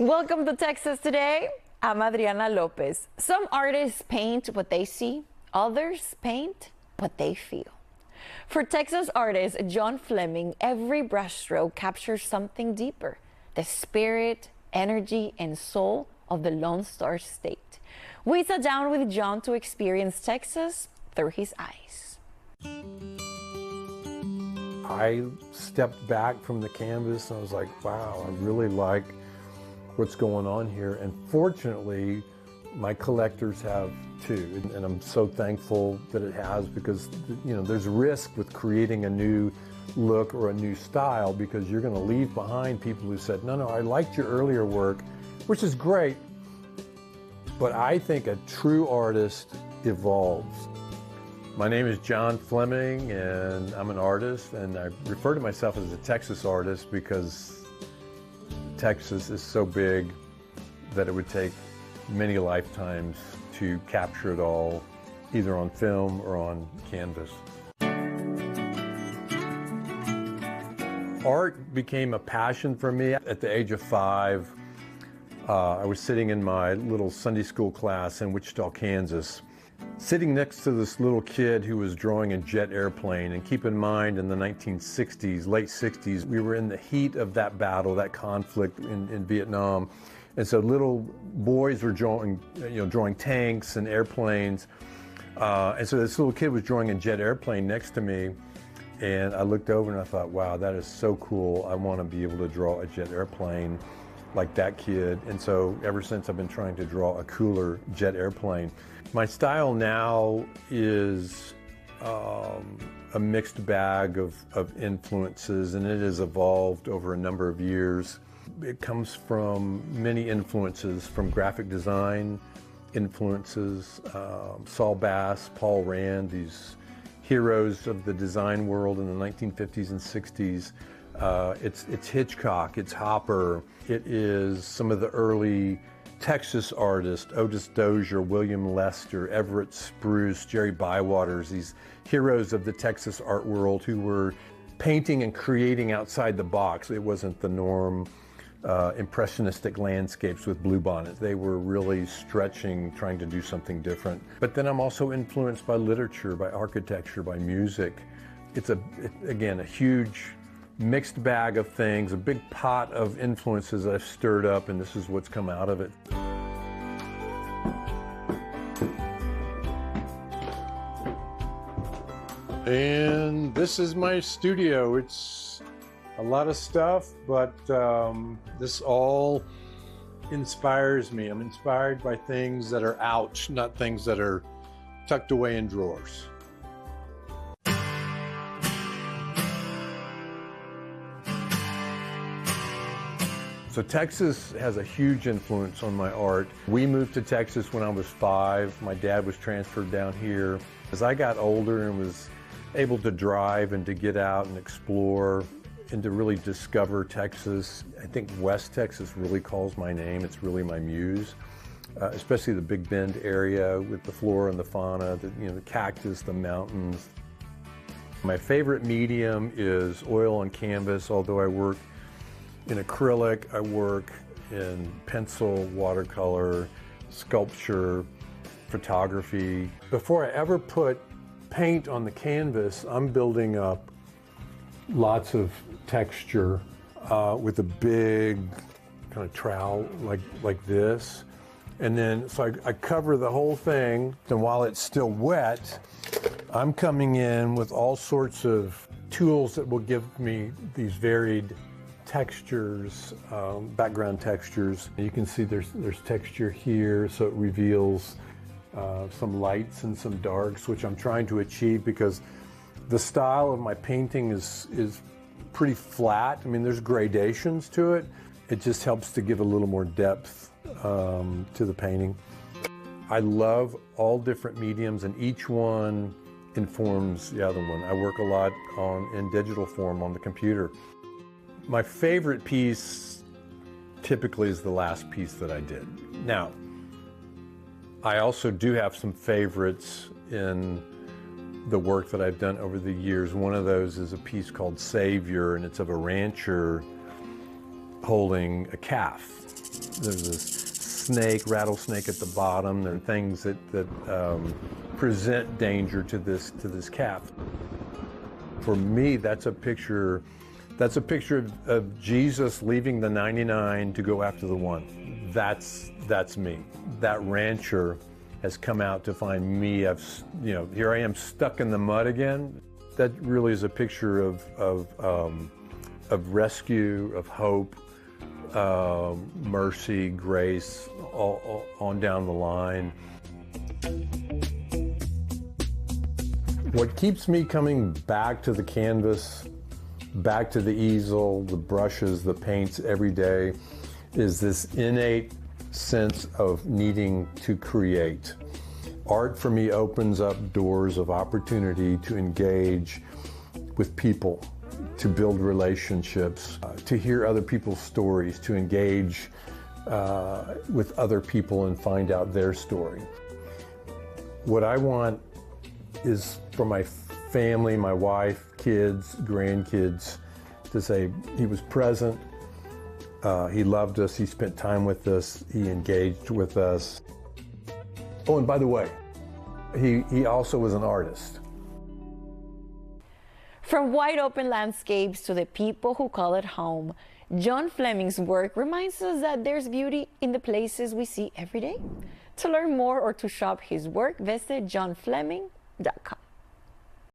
Welcome to Texas Today. I'm Adriana Lopez. Some artists paint what they see, others paint what they feel. For Texas artist Jon Flaming, every brushstroke captures something deeper, the spirit, energy, and soul of the Lone Star State. We sat down with Jon to experience Texas through his eyes. I stepped back from the canvas and I was like, wow, I really like what's going on here. And fortunately, my collectors have too. And I'm so thankful that it has, because there's risk with creating a new look or a new style, because you're going to leave behind people who said, no, I liked your earlier work, which is great. But I think a true artist evolves. My name is Jon Flaming, and I'm an artist, and I refer to myself as a Texas artist because Texas is so big that it would take many lifetimes to capture it all, either on film or on canvas. Art became a passion for me at the age of 5. I was sitting in my little Sunday school class in Wichita, Kansas, sitting next to this little kid who was drawing a jet airplane. And keep in mind, in the 1960s, late 60s, we were in the heat of that battle, that conflict in Vietnam. And so little boys were drawing tanks and airplanes. And so this little kid was drawing a jet airplane next to me. And I looked over and I thought, wow, that is so cool. I want to be able to draw a jet airplane like that kid. And so ever since, I've been trying to draw a cooler jet airplane. My style now is a mixed bag of influences, and it has evolved over a number of years. It comes from many influences, from graphic design influences, Saul Bass, Paul Rand, these heroes of the design world in the 1950s and 60s. It's Hitchcock, it's Hopper, it is some of the early Texas artists, Otis Dozier, William Lester, Everett Spruce, Jerry Bywaters, these heroes of the Texas art world who were painting and creating outside the box. It wasn't the norm, impressionistic landscapes with bluebonnets. They were really stretching, trying to do something different. But then I'm also influenced by literature, by architecture, by music. It's again, a huge mixed bag of things, a big pot of influences I've stirred up, and this is what's come out of it. And this is my studio. It's a lot of stuff, but this all inspires me. I'm inspired by things that are out, not things that are tucked away in drawers. So Texas has a huge influence on my art. We moved to Texas when I was 5. My dad was transferred down here. As I got older and was able to drive and to get out and explore and to really discover Texas, I think West Texas really calls my name. It's really my muse, especially the Big Bend area with the flora and the fauna, the cactus, the mountains. My favorite medium is oil on canvas, although I work in acrylic, I work in pencil, watercolor, sculpture, photography. Before I ever put paint on the canvas, I'm building up lots of texture with a big kind of trowel like this. And then, so I cover the whole thing, and while it's still wet, I'm coming in with all sorts of tools that will give me these varied textures, background textures. You can see there's texture here, so it reveals some lights and some darks, which I'm trying to achieve because the style of my painting is pretty flat. I mean, there's gradations to it. It just helps to give a little more depth to the painting. I love all different mediums, and each one informs the other one. I work a lot in digital form on the computer. My favorite piece typically is the last piece that I did. Now, I also do have some favorites in the work that I've done over the years. One of those is a piece called Savior, and it's of a rancher holding a calf. There's this snake, rattlesnake at the bottom, and things that present danger to this calf. For me, that's a picture of Jesus leaving the 99 to go after the one. That's me. That rancher has come out to find me. Here I am stuck in the mud again. That really is a picture of rescue, of hope, mercy, grace, all on down the line. What keeps me coming back to the canvas, back to the easel, the brushes, the paints every day is this innate sense of needing to create. Art for me opens up doors of opportunity to engage with people, to build relationships, to hear other people's stories, to engage with other people and find out their story. What I want is for my family, my wife, kids, grandkids, to say he was present, he loved us, he spent time with us, he engaged with us. Oh, and by the way, he also was an artist. From wide open landscapes to the people who call it home, Jon Flaming's work reminds us that there's beauty in the places we see every day. To learn more or to shop his work, visit jonflaming.com.